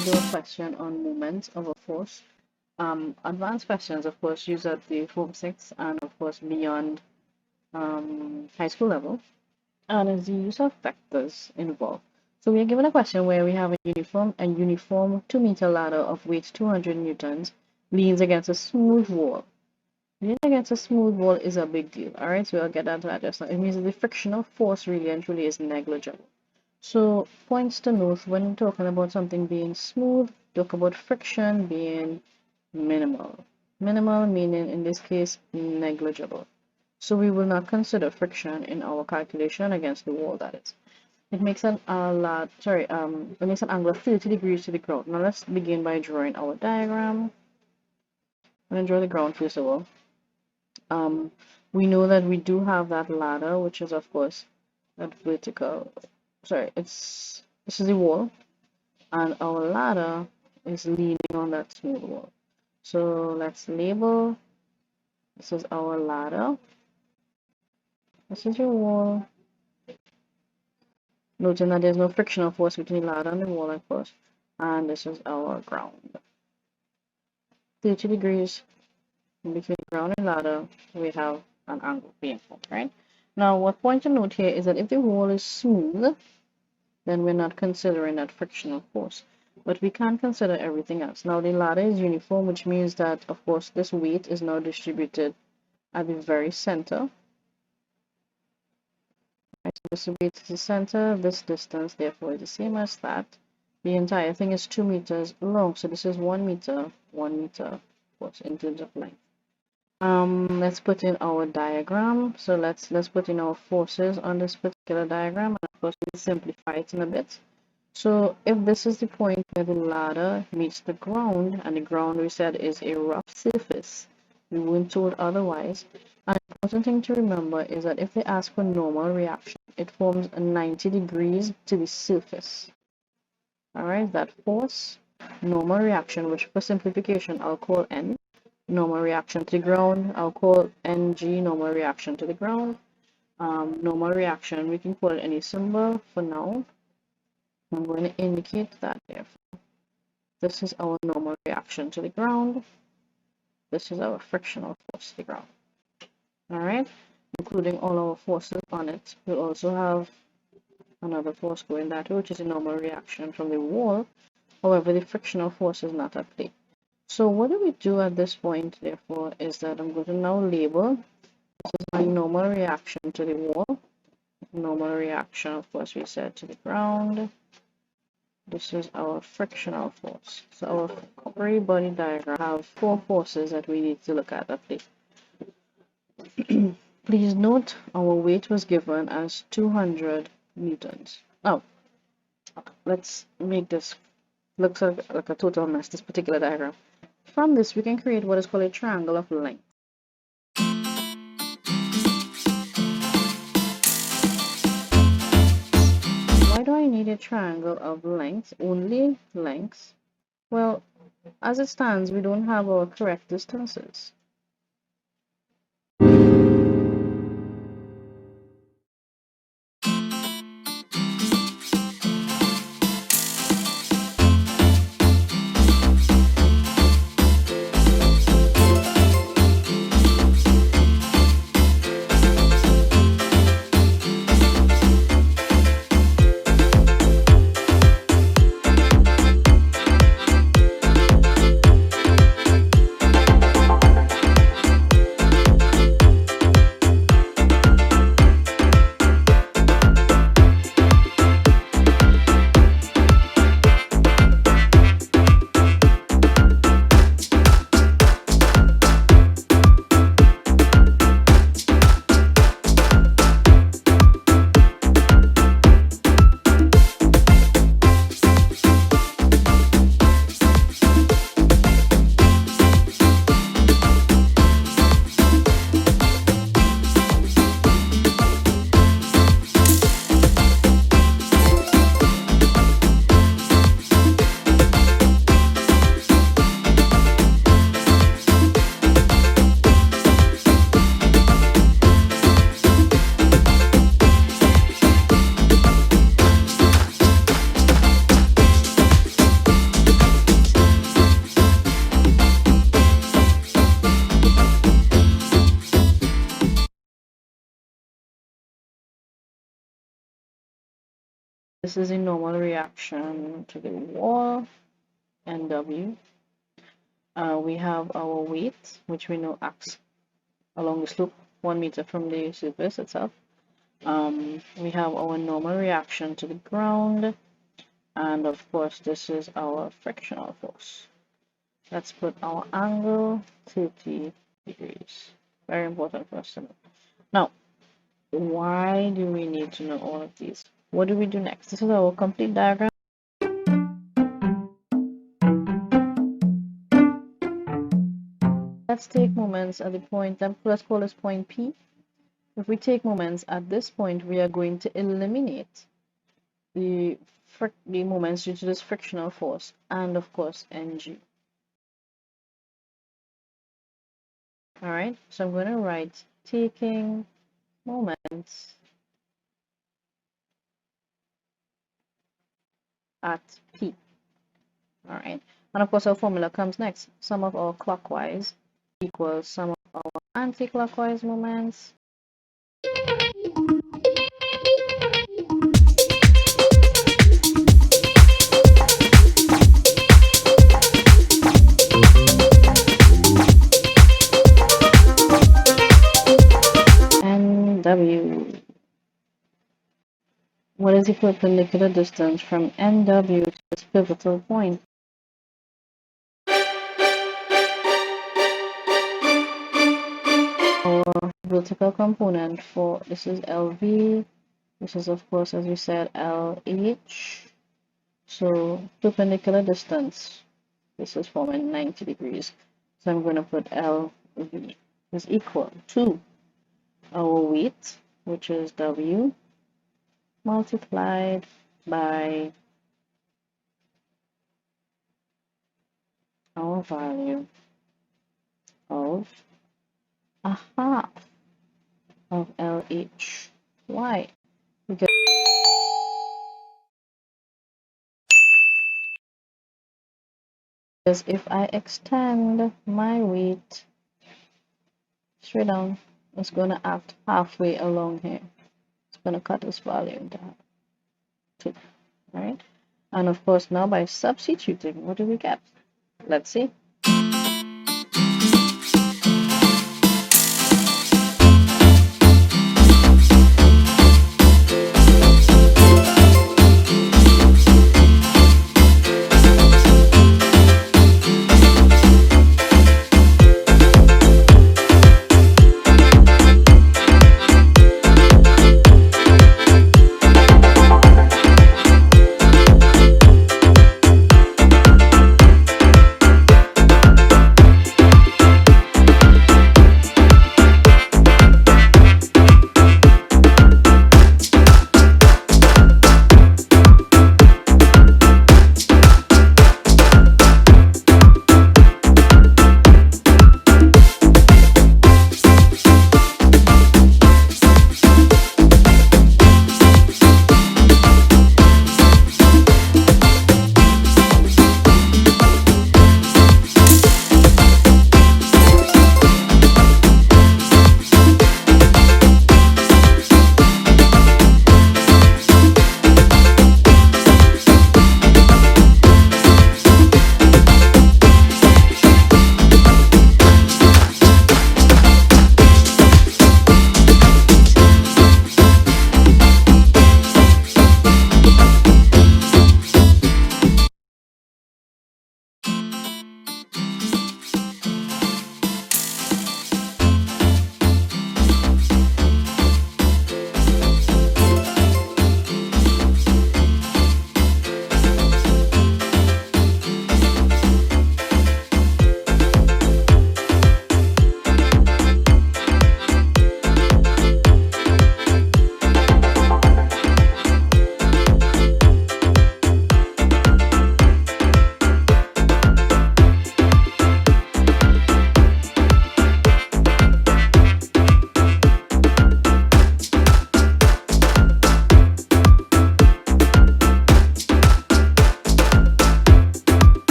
now do a question on moments of a force. Advanced questions, of course, use at the Form 6 and, of course, beyond high school level. And is the use of vectors involved. So we are given a question where we have a uniform 2-meter ladder of weight 200 newtons leans against a smooth wall. Leaning against a smooth wall is a big deal. Alright, so we'll get down to that just now. It means that the frictional force really and truly is negligible. So points to note when talking about something being smooth, talk about friction being minimal. Minimal meaning in this case negligible. So we will not consider friction in our calculation against the wall, that is. It makes an it makes an angle of 30 degrees to the ground. Now let's begin by drawing our diagram. I'm going to draw the ground first of all. We know that we do have that ladder, which is of course that vertical. This is the wall, and our ladder is leaning on that smooth wall. So let's label. This is our ladder. This is your wall. Noting that there's no frictional force between the ladder and the wall, of course. And this is our ground. 30 degrees between the ground and ladder, we have an angle being formed, right? Now, what point to note here is that if the wall is smooth, then we're not considering that frictional force. But we can consider everything else. Now, the ladder is uniform, which means that, of course, this weight is now distributed at the very center. Right, so this weight is the center. This distance, therefore, is the same as that. The entire thing is 2 meters long. So this is 1 meter, of course, in terms of length. Let's put in our diagram. So let's put in our forces on this particular diagram, and of course we'll simplify it in a bit. So if this is the point where the ladder meets the ground, and the ground we said is a rough surface, we weren't told otherwise. An important thing to remember is that if they ask for normal reaction, it forms a 90 degrees to the surface. Alright, that force, normal reaction, which for simplification I'll call N. Normal reaction to the ground, I'll call NG, normal reaction to the ground. Normal reaction, we can call it any symbol for now. I'm going to indicate that therefore. This is our normal reaction to the ground. This is our frictional force to the ground. Alright, including all our forces on it. We'll also have another force going that way, which is a normal reaction from the wall. However, the frictional force is not at play. So what do we do at this point, therefore, is that I'm going to now label, this is my normal reaction to the wall. Normal reaction, of course, we said to the ground. This is our frictional force. So our free body diagram have 4 forces that we need to look at play. Please note our weight was given as 200 newtons. Now, let's make this look like a total mess, this particular diagram. From this, we can create what is called a triangle of length. Why do I need a triangle of length? Only lengths? Well, as it stands, we don't have our correct distances. This is a normal reaction to the wall, NW. We have our weight, which we know acts along the slope 1 meter from the surface itself. We have our normal reaction to the ground, and of course this is our frictional force. Let's put our angle 30 degrees. Very important for us to know. Now, why do we need to know all of these? What do we do next? This is our complete diagram. Let's take moments at the point, let's call this point P. If we take moments at this point, we are going to eliminate the moments due to this frictional force and of course Ng. Alright, so I'm going to write taking moments at P. Alright, and of course our formula comes next. Sum of our clockwise equals sum of our anti-clockwise moments. NW. What is the perpendicular distance from NW to this pivotal point? Our vertical component for this is LV. This is of course, as we said, LH. So perpendicular distance. This is forming 90 degrees. So I'm going to put LV is equal to our weight, which is W, multiplied by our value of a half of LH. Why? Because if I extend my weight straight down, it's going to act halfway along here. It's going to cut this value into half. 2. Alright? And of course, now by substituting, what do we get? Let's see.